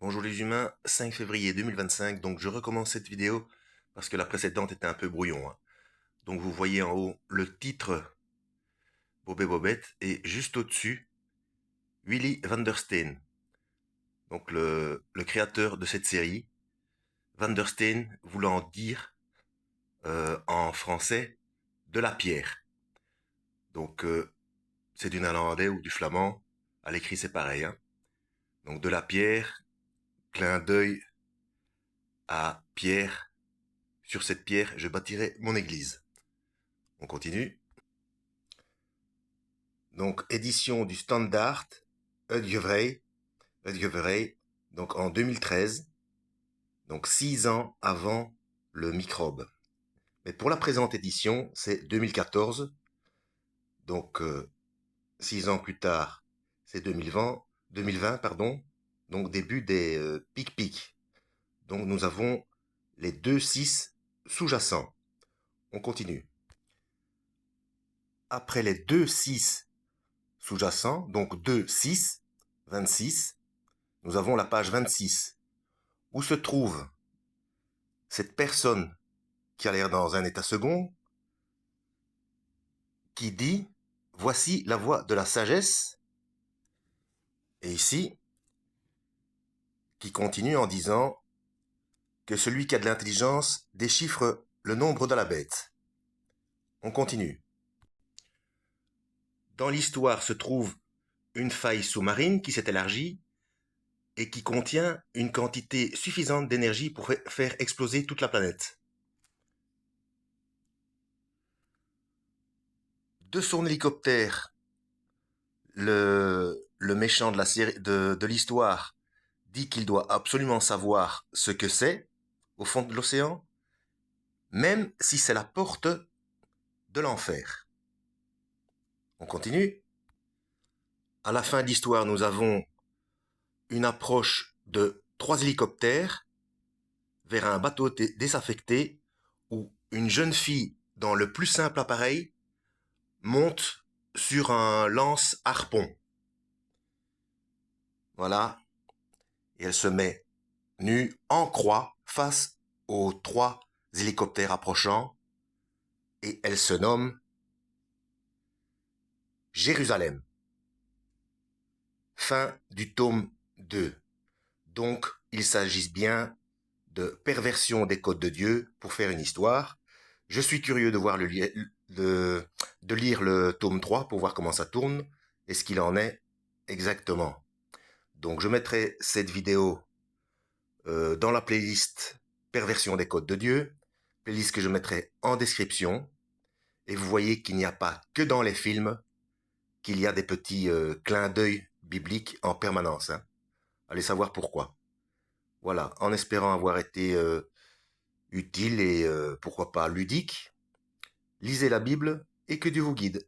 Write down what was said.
Bonjour les humains, 5 février 2025, donc je recommence cette vidéo parce que la précédente était un peu brouillon, hein. Donc vous voyez en haut le titre Bob et Bobette et juste au-dessus Willy van der Steen, donc le créateur de cette série. Van der Steen voulant dire en français de la pierre. Donc c'est du néerlandais ou du flamand, à l'écrit c'est pareil, hein. Donc de la pierre, clin d'œil à Pierre. Sur cette pierre, je bâtirai mon église. On continue. Donc, édition du Standaard, Uitgeverij, donc en 2013, donc 6 ans avant le microbe. Mais pour la présente édition, c'est 2014, donc 6 ans plus tard, c'est 2020, pardon, donc début des pic-pic. Donc nous avons les 2,6 sous-jacents. On continue. Après les 2,6 sous-jacents, donc 2,6, 26, nous avons la page 26, où se trouve cette personne qui a l'air dans un état second, qui dit « Voici la voie de la sagesse », et ici, qui continue en disant que celui qui a de l'intelligence déchiffre le nombre de la bête. On continue. Dans l'histoire se trouve une faille sous-marine qui s'est élargie et qui contient une quantité suffisante d'énergie pour faire exploser toute la planète. De son hélicoptère, le méchant de la série, de l'histoire dit qu'il doit absolument savoir ce que c'est au fond de l'océan, même si c'est la porte de l'enfer. On continue. À la fin de l'histoire, nous avons une approche de 3 hélicoptères vers un bateau désaffecté où une jeune fille, dans le plus simple appareil, monte sur un lance-harpon. Voilà. Et elle se met nue en croix face aux 3 hélicoptères approchants et elle se nomme Jérusalem. Fin du tome 2. Donc, il s'agit bien de perversion des codes de Dieu pour faire une histoire. Je suis curieux de voir de lire le tome 3 pour voir comment ça tourne et ce qu'il en est exactement. Donc, je mettrai cette vidéo dans la playlist Perversion des codes de Dieu, playlist que je mettrai en description. Et vous voyez qu'il n'y a pas que dans les films qu'il y a des petits clins d'œil bibliques en permanence, hein. Allez savoir pourquoi. Voilà, en espérant avoir été utile et pourquoi pas ludique, lisez la Bible et que Dieu vous guide.